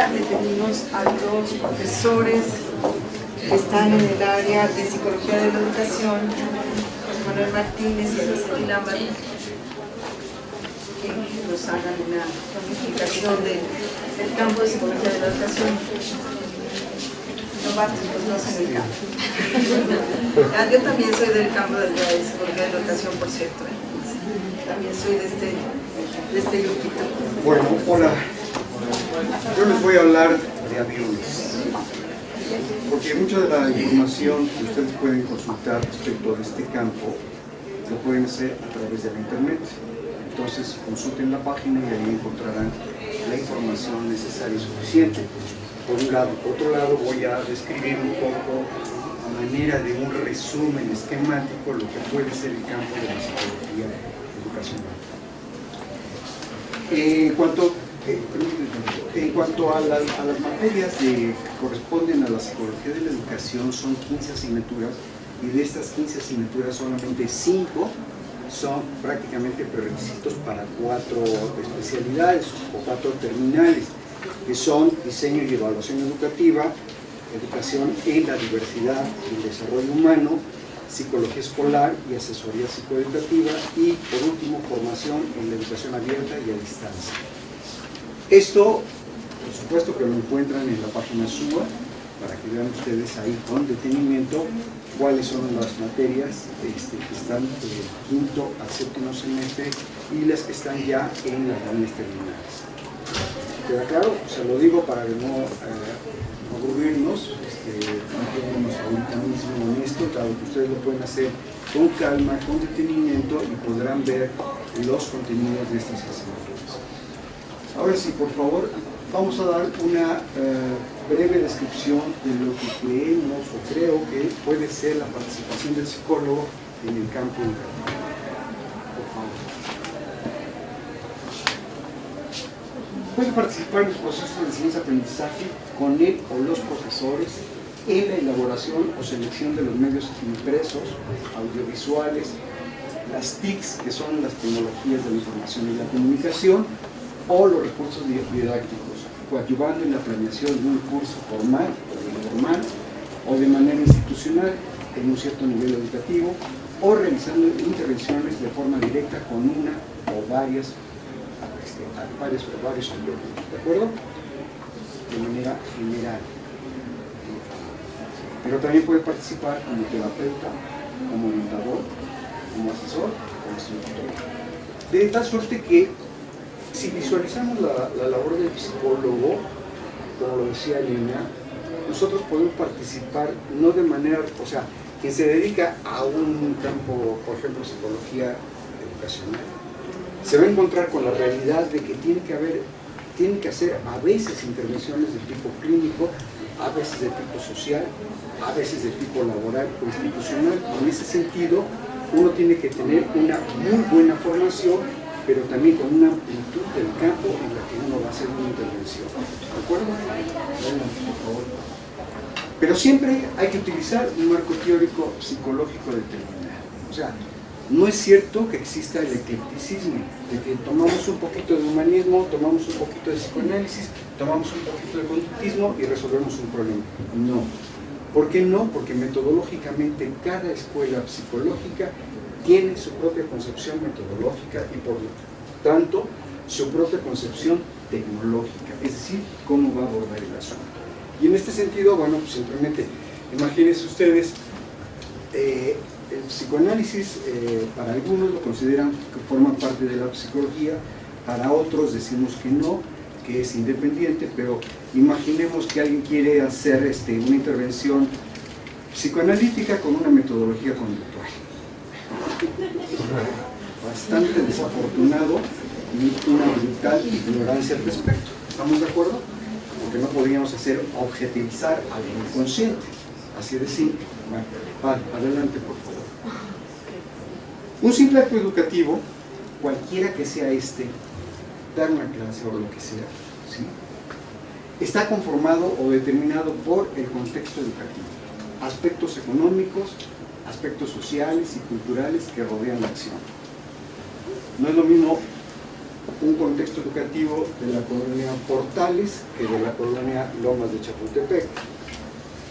día le pedimos a los profesores que están en el área de Psicología de la Educación, Manuel Martínez y Araceli Lámbaro, que nos hagan una explicación del campo de Psicología de la Educación. Novatos, pues no sé en el campo. Yo también soy del campo de la Psicología de la Educación, por cierto. También soy de este grupito. Bueno, hola. Yo les voy a hablar de aviones, porque mucha de la información que ustedes pueden consultar respecto de este campo lo pueden hacer a través de la internet. Entonces consulten la página y ahí encontrarán la información necesaria y suficiente. Por un lado. Por otro lado, voy a describir un poco a manera de un resumen esquemático lo que puede ser el campo de la psicología educacional. En cuanto a las materias que corresponden a la psicología de la educación, son 15 asignaturas, y de estas 15 asignaturas solamente 5 son prácticamente prerequisitos para 4 especialidades o 4 terminales, que son diseño y evaluación educativa, educación en la diversidad y el desarrollo humano, psicología escolar y asesoría psicoeducativa, y por último formación en la educación abierta y a distancia. Esto, por supuesto, que lo encuentran en la página SUA, para que vean ustedes ahí con detenimiento cuáles son las materias que están del quinto al séptimo semestre y las que están ya en las líneas terminales. ¿Queda claro? Se lo digo para no aburrirnos, no quedemos ahorita mismo en esto, claro que ustedes lo pueden hacer con calma, con detenimiento, y podrán ver los contenidos de estas asignaturas. Ahora sí, por favor, vamos a dar una breve descripción de lo que creemos o creo que puede ser la participación del psicólogo en el campo educativo. Por favor. Puede participar en el proceso de enseñanza-aprendizaje con él o los profesores en la elaboración o selección de los medios impresos, audiovisuales, las TICs, que son las tecnologías de la información y la comunicación, o los recursos didácticos, coadyuvando en la planeación de un curso formal o informal o de manera institucional en un cierto nivel educativo, o realizando intervenciones de forma directa con una o varios alumnos, ¿de acuerdo? De manera general. Pero también puede participar como terapeuta, como orientador, como asesor, como instructor. De tal suerte que, si visualizamos la labor del psicólogo, como lo decía Elena, nosotros podemos participar no de manera, o sea, quien se dedica a un campo, por ejemplo, psicología educacional, se va a encontrar con la realidad de que tienen que hacer a veces intervenciones de tipo clínico, a veces de tipo social, a veces de tipo laboral o institucional. En ese sentido, uno tiene que tener una muy buena formación, pero también con una amplitud del campo en la que uno va a hacer una intervención. ¿De acuerdo? Por favor. Pero siempre hay que utilizar un marco teórico psicológico determinado. O sea, no es cierto que exista el eclecticismo, de que tomamos un poquito de humanismo, tomamos un poquito de psicoanálisis, tomamos un poquito de conductismo y resolvemos un problema. No. ¿Por qué no? Porque metodológicamente cada escuela psicológica tiene su propia concepción metodológica y por lo tanto su propia concepción tecnológica, es decir, cómo va a abordar el asunto. Y en este sentido, bueno, pues simplemente imagínense ustedes, el psicoanálisis para algunos lo consideran que forma parte de la psicología, para otros decimos que no, que es independiente, pero imaginemos que alguien quiere hacer una intervención psicoanalítica con una metodología conductual. Bastante desafortunado y una brutal ignorancia al respecto. ¿Estamos de acuerdo? Porque no podríamos objetivizar algo inconsciente. Así de simple. Bueno, adelante, por favor. Un simple acto educativo, cualquiera que sea dar una clase o lo que sea, ¿sí?, está conformado o determinado por el contexto educativo, aspectos económicos, aspectos sociales y culturales que rodean la acción. No es lo mismo un contexto educativo de la colonia Portales que de la colonia Lomas de Chapultepec.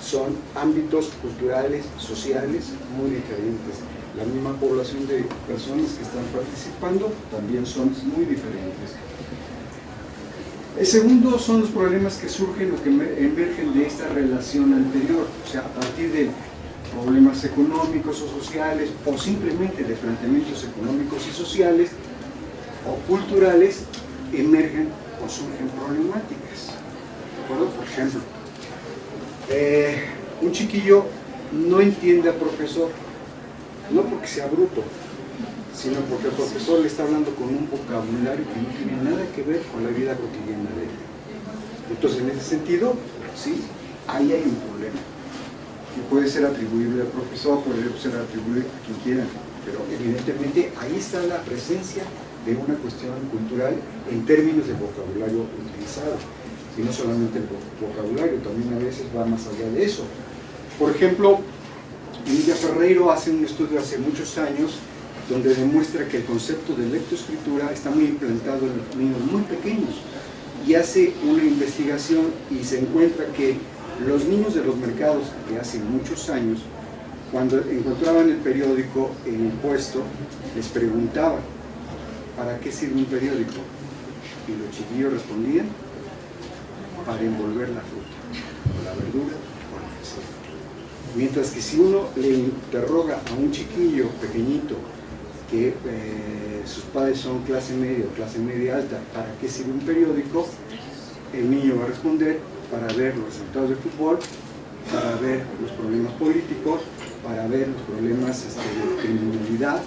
Son ámbitos culturales, sociales muy diferentes. La misma población de personas que están participando también son muy diferentes. El segundo son los problemas que surgen o que emergen de esta relación anterior, o sea, a partir de problemas económicos o sociales, o simplemente de planteamientos económicos y sociales o culturales, emergen o surgen problemáticas. ¿De acuerdo? Por ejemplo, un chiquillo no entiende al profesor, no porque sea bruto, sino porque el profesor le está hablando con un vocabulario que no tiene nada que ver con la vida cotidiana de él. Entonces, en ese sentido, sí, ahí hay un problema. Que puede ser atribuible al profesor, puede ser atribuible a quien quiera, pero evidentemente ahí está la presencia de una cuestión cultural en términos de vocabulario utilizado. Y no solamente el vocabulario, también a veces va más allá de eso. Por ejemplo, Emilia Ferreiro hace un estudio hace muchos años donde demuestra que el concepto de lectoescritura está muy implantado en los niños muy pequeños, y hace una investigación y se encuentra que los niños de los mercados de hace muchos años, cuando encontraban el periódico en el puesto, les preguntaban ¿para qué sirve un periódico? Y los chiquillos respondían: para envolver la fruta, o la verdura, o lo que sea. Mientras que si uno le interroga a un chiquillo pequeñito que sus padres son clase media o clase media alta, ¿para qué sirve un periódico? El niño va a responder: para ver los resultados del fútbol, para ver los problemas políticos, para ver los problemas de criminalidad,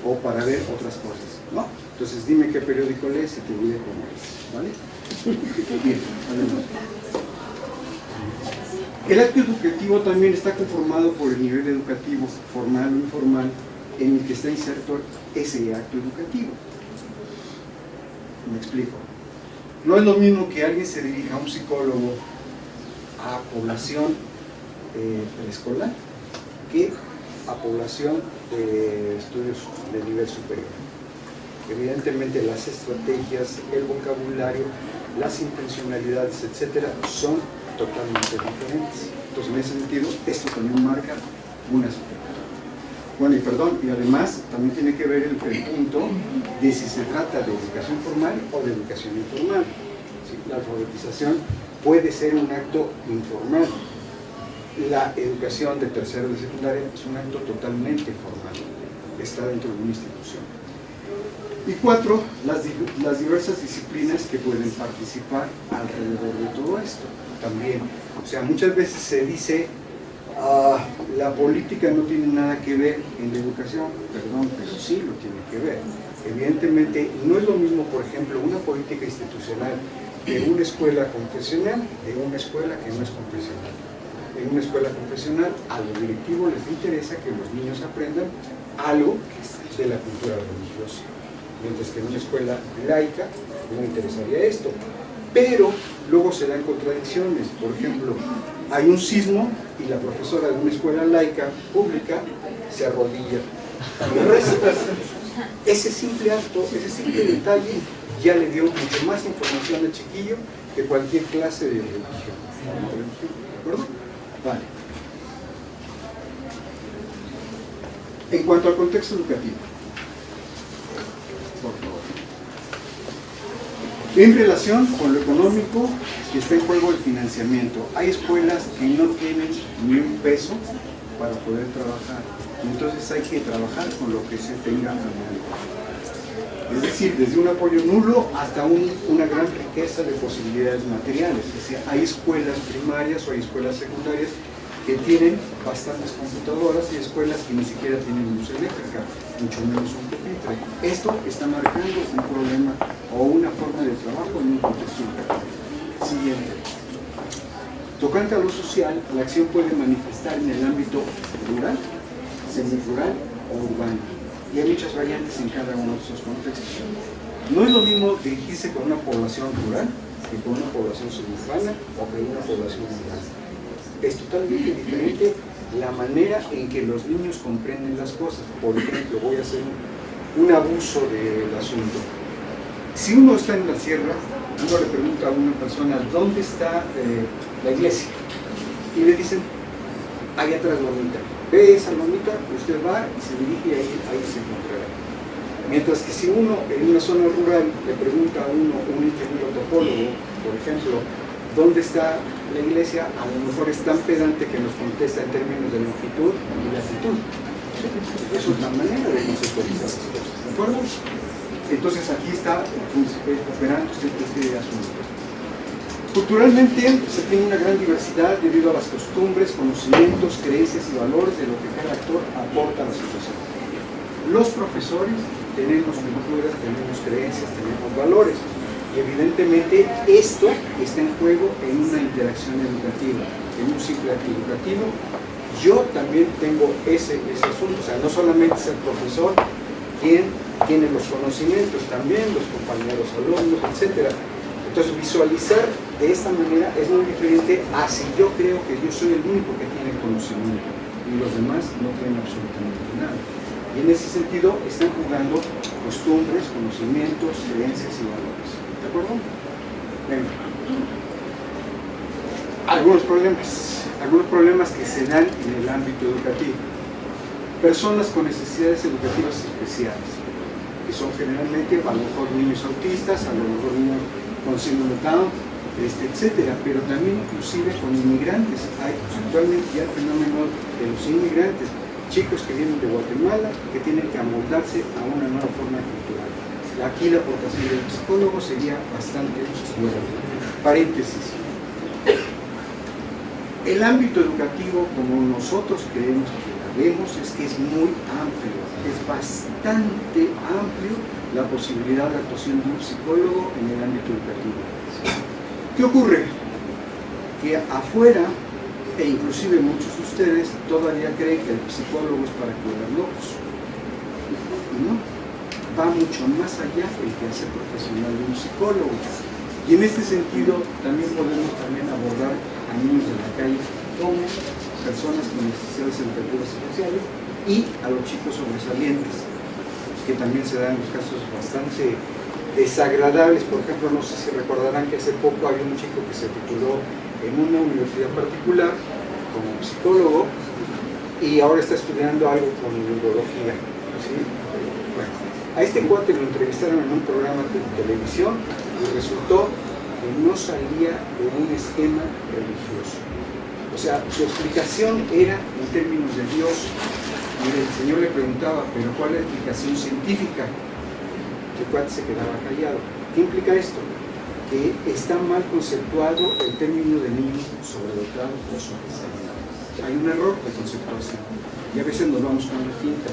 o para ver otras cosas, ¿no? Entonces dime qué periódico lees y te diré cómo es, ¿vale? Bien, adelante. El acto educativo también está conformado por el nivel educativo, formal o informal, en el que está inserto ese acto educativo. Me explico. No es lo mismo que alguien se dirija a un psicólogo a población preescolar que a población de estudios de nivel superior. Evidentemente las estrategias, el vocabulario, las intencionalidades, etcétera, son totalmente diferentes. Entonces, en ese sentido, esto también marca una superior. Bueno, y además también tiene que ver el punto de si se trata de educación formal o de educación informal. ¿Sí? La alfabetización puede ser un acto informal. La educación de tercero de secundaria es un acto totalmente formal. Está dentro de una institución. Y 4, las diversas disciplinas que pueden participar alrededor de todo esto también. O sea, muchas veces se dice la política no tiene nada que ver en la educación. Perdón, pero sí lo tiene que ver. Evidentemente, no es lo mismo, por ejemplo, una política institucional de una escuela confesional de una escuela que no es confesional. En una escuela confesional, a los directivos les interesa que los niños aprendan algo de la cultura religiosa. Mientras que en una escuela laica no me interesaría esto. Pero luego se dan contradicciones. Por ejemplo, hay un sismo y la profesora de una escuela laica pública se arrodilla y reza. Ese simple acto, ese simple detalle ya le dio mucho más información al chiquillo que cualquier clase de religión. ¿De acuerdo? Vale. En cuanto al contexto educativo, por favor. En relación con lo económico, está en juego el financiamiento. Hay escuelas que no tienen ni un peso para poder trabajar. Entonces hay que trabajar con lo que se tenga a mano. Es decir, desde un apoyo nulo hasta una gran riqueza de posibilidades materiales. Es decir, hay escuelas primarias o hay escuelas secundarias que tienen bastantes computadoras y escuelas que ni siquiera tienen luz eléctrica, mucho menos un pupitre. Esto está marcando un problema o una forma de trabajo en un contexto educativo. Siguiente. Tocante a lo social, la acción puede manifestar en el ámbito rural, semirural o urbano. Y hay muchas variantes en cada uno de esos contextos. No es lo mismo dirigirse con una población rural que con una población suburbana o con una población urbana. Es totalmente diferente la manera en que los niños comprenden las cosas. Por ejemplo, voy a hacer un abuso del asunto. Si uno está en la sierra, uno le pregunta a una persona dónde está la iglesia y le dicen, ahí atrás lomita. Ve esa lomita, usted va y se dirige y ahí se encontrará. Mientras que si uno en una zona rural le pregunta a un ingeniero topólogo, por ejemplo, dónde está la iglesia, a lo mejor es tan pedante que nos contesta en términos de longitud y latitud. Es una manera de conceptualizar las cosas, ¿de acuerdo? Entonces aquí está operando este asunto. Culturalmente se tiene una gran diversidad debido a las costumbres, conocimientos, creencias y valores de lo que cada actor aporta a la situación. Los profesores tenemos culturas, tenemos creencias, tenemos valores. Y evidentemente esto está en juego en una interacción educativa, en un ciclo educativo. Yo también tengo ese asunto, o sea, no solamente es el profesor quien tiene los conocimientos, también los compañeros, alumnos, etc. Entonces visualizar de esta manera es muy diferente a si yo creo que yo soy el único que tiene conocimiento y los demás no tienen absolutamente nada. Y en ese sentido están jugando costumbres, conocimientos, creencias y valores. ¿De acuerdo? Venga. Algunos problemas que se dan en el ámbito educativo. Personas con necesidades educativas especiales, que son generalmente a lo mejor niños autistas, a lo mejor niños con síndrome de Down, etcétera, pero también inclusive con inmigrantes. Hay actualmente ya el fenómeno de los inmigrantes, chicos que vienen de Guatemala, que tienen que amoldarse a una nueva forma cultural. Aquí la aportación del psicólogo sería bastante buena. Paréntesis. El ámbito educativo, como nosotros creemos que la vemos, es que es muy amplio, es bastante amplio la posibilidad de actuación de un psicólogo en el ámbito educativo. ¿Qué ocurre? Que afuera, e inclusive muchos de ustedes, todavía creen que el psicólogo es para cuidar locos. Y no, va mucho más allá el quehacer profesional de un psicólogo. Y en este sentido también podemos abordar a niños de la calle como personas con necesidades educativas especiales y a los chicos sobresalientes, que también se dan en los casos bastante desagradables. Por ejemplo, no sé si recordarán que hace poco había un chico que se tituló en una universidad particular como psicólogo y ahora está estudiando algo con neurología, ¿sí? Bueno, a este cuate lo entrevistaron en un programa de televisión y resultó que no salía de un esquema religioso. O sea, su explicación era en términos de Dios. Y el Señor le preguntaba, ¿pero cuál es la explicación científica? El cuate se quedaba callado. ¿Qué implica esto? Que está mal conceptuado el término de niño sobredotado o sobresaliente. Hay un error de conceptuación y a veces nos vamos con la finta.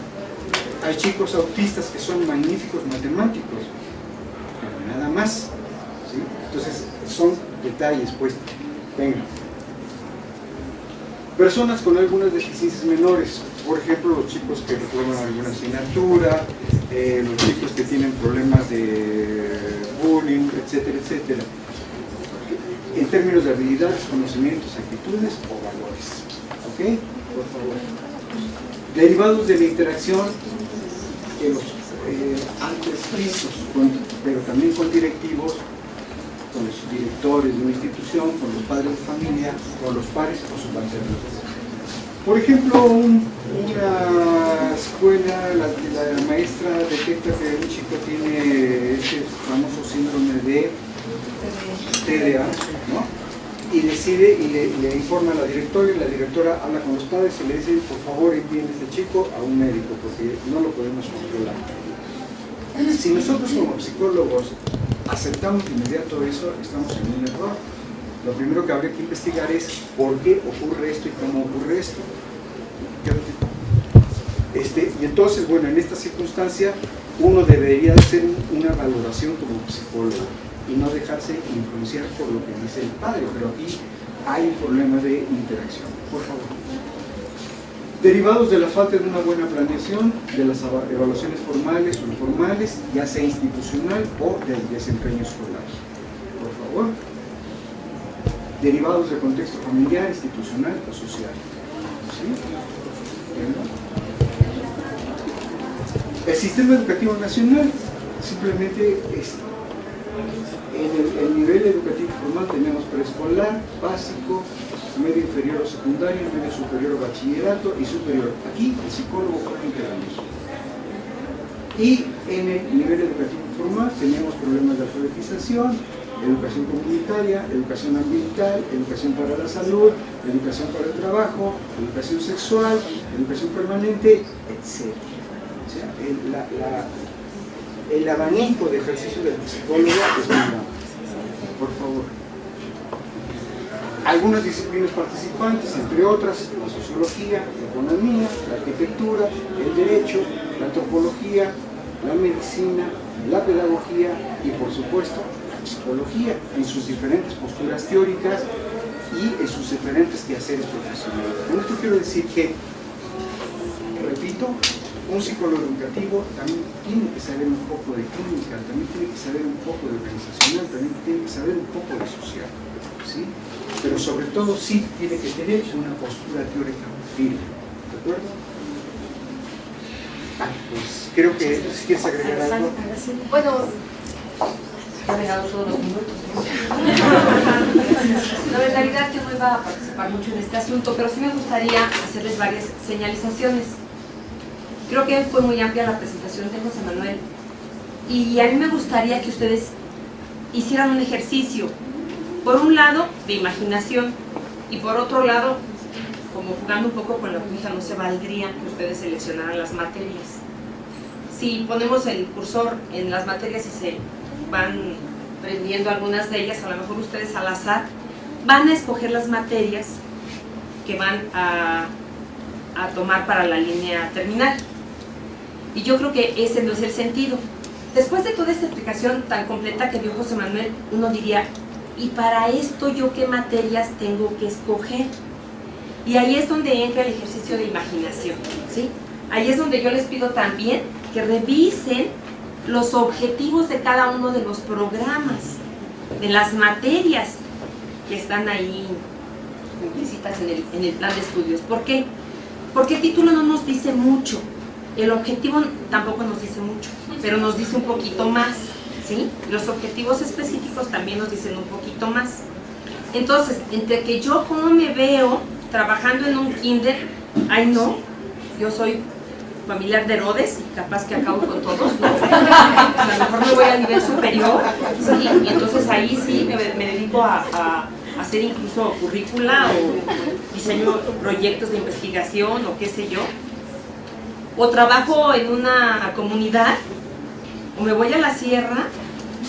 Hay chicos autistas que son magníficos matemáticos, pero nada más, ¿sí? Entonces son detalles, pues. Venga. Personas con algunas deficiencias menores, por ejemplo los chicos que reprueban alguna asignatura, los chicos que tienen problemas de bullying, etcétera, etcétera, en términos de habilidades, conocimientos, actitudes o valores. ¿Ok? Por favor. Derivados de la interacción de los antes vistos, pero también con directivos, con los directores de una institución, con los padres de familia, con los pares o subalternos. Por ejemplo, una escuela, la maestra detecta que un chico tiene ese famoso síndrome de TDA, ¿no? Y decide y le informa a la directora, y la directora habla con los padres y le dice, por favor envíen a este chico a un médico porque no lo podemos controlar. Si nosotros como psicólogos aceptamos de inmediato eso, estamos en un error. Lo primero que habría que investigar es por qué ocurre esto y cómo ocurre esto. Y entonces, bueno, en esta circunstancia uno debería hacer una valoración como psicólogo y no dejarse influenciar por lo que dice el padre, pero aquí hay un problema de interacción. Por favor. Derivados de la falta de una buena planeación, de las evaluaciones formales o informales, ya sea institucional o del desempeño escolar. Por favor. Derivados del contexto familiar, institucional o social. ¿Sí? El sistema educativo nacional simplemente En el nivel educativo formal tenemos preescolar, básico, medio inferior o secundario, medio superior o bachillerato y superior. Aquí el psicólogo puede intervenir. Y en el nivel educativo formal tenemos problemas de alfabetización, educación comunitaria, educación ambiental, educación para la salud, educación para el trabajo, educación sexual, educación permanente, etc. O sea, el abanico de ejercicio del psicólogo es muy grande. Por favor. Algunas disciplinas participantes, entre otras, la sociología, la economía, la arquitectura, el derecho, la antropología, la medicina, la pedagogía y, por supuesto, la psicología en sus diferentes posturas teóricas y en sus diferentes quehaceres profesionales. Con esto quiero decir que, repito, un psicólogo educativo también tiene que saber un poco de clínica, también tiene que saber un poco de organizacional, también tiene que saber un poco de social, ¿sí? Pero sobre todo sí tiene que tener una postura teórica firme, ¿de acuerdo? Pues creo que si quieres agregar algo. Bueno, he agregado todos los minutos, ¿no? No, en realidad yo no iba a participar mucho en este asunto, pero sí me gustaría hacerles varias señalizaciones. Creo que fue muy amplia la presentación de José Manuel y a mí me gustaría que ustedes hicieran un ejercicio, por un lado, de imaginación y por otro lado, como jugando un poco con la ouija, no se valdría que ustedes seleccionaran las materias. Si ponemos el cursor en las materias y se van prendiendo algunas de ellas, a lo mejor ustedes al azar van a escoger las materias que van a tomar para la línea terminal. Y yo creo que ese no es el sentido. Después de toda esta explicación tan completa que dio José Manuel, uno diría, ¿y para esto yo qué materias tengo que escoger? Y ahí es donde entra el ejercicio de imaginación, ¿sí? Ahí es donde yo les pido también que revisen los objetivos de cada uno de los programas, de las materias que están ahí implícitas en el plan de estudios. ¿Por qué? Porque el título no nos dice mucho. El objetivo tampoco nos dice mucho, pero nos dice un poquito más, ¿sí? Los objetivos específicos también nos dicen un poquito más. Entonces, entre que yo como me veo trabajando en un kinder, ay no, yo soy familiar de Herodes y capaz que acabo con todos, ¿no? A lo mejor me voy al nivel superior, ¿sí? Y entonces ahí sí me dedico a hacer incluso currícula o diseño proyectos de investigación o qué sé yo. O trabajo en una comunidad, o me voy a la sierra,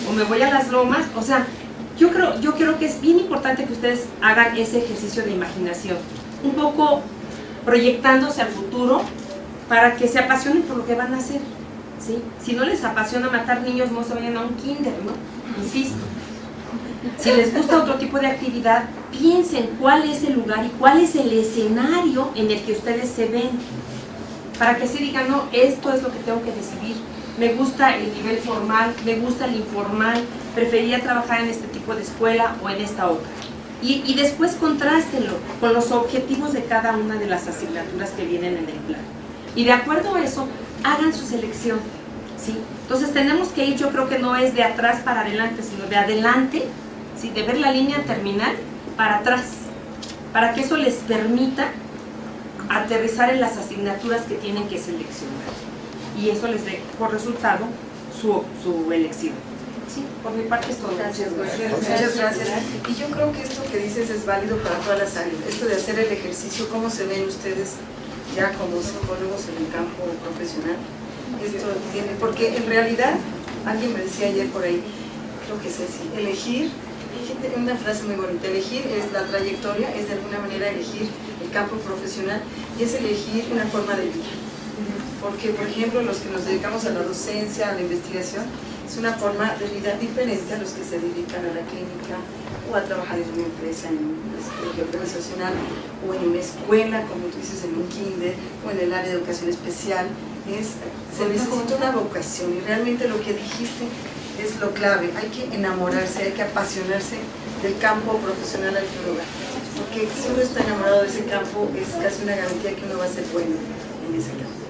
o me voy a las lomas. O sea, yo creo que es bien importante que ustedes hagan ese ejercicio de imaginación, un poco proyectándose al futuro para que se apasionen por lo que van a hacer, ¿sí? Si no les apasiona matar niños, no se vayan a un kinder, ¿no? Insisto. Si les gusta otro tipo de actividad, piensen cuál es el lugar y cuál es el escenario en el que ustedes se ven, para que se digan, no, esto es lo que tengo que decidir. Me gusta el nivel formal, me gusta el informal, preferiría trabajar en este tipo de escuela o en esta otra. Y después contrástenlo con los objetivos de cada una de las asignaturas que vienen en el plan. Y de acuerdo a eso, hagan su selección, ¿sí? Entonces tenemos que ir, yo creo que no es de atrás para adelante, sino de adelante, ¿sí? De ver la línea terminal para atrás, para que eso les permita aterrizar en las asignaturas que tienen que seleccionar y eso les dé por resultado su elección. Sí, por mi parte es todo. Gracias. Muchas gracias. Y yo creo que esto que dices es válido para todas las áreas. Esto de hacer el ejercicio, ¿cómo se ven ustedes ya como psicólogos en el campo profesional? Esto tiene, porque en realidad, alguien me decía ayer por ahí, creo que es así, elegir, una frase muy bonita, elegir es la trayectoria, es de alguna manera elegir el campo profesional y es elegir una forma de vida. Porque, por ejemplo, los que nos dedicamos a la docencia, a la investigación, es una forma de vida diferente a los que se dedican a la clínica o a trabajar en una empresa, en un estudio organizacional o en una escuela, como tú dices, en un kinder o en el área de educación especial. Se necesita una vocación y realmente lo que dijiste es lo clave. Hay que enamorarse, hay que apasionarse del campo profesional al que uno va. Porque si uno está enamorado de ese campo, es casi una garantía que uno va a ser bueno en ese campo.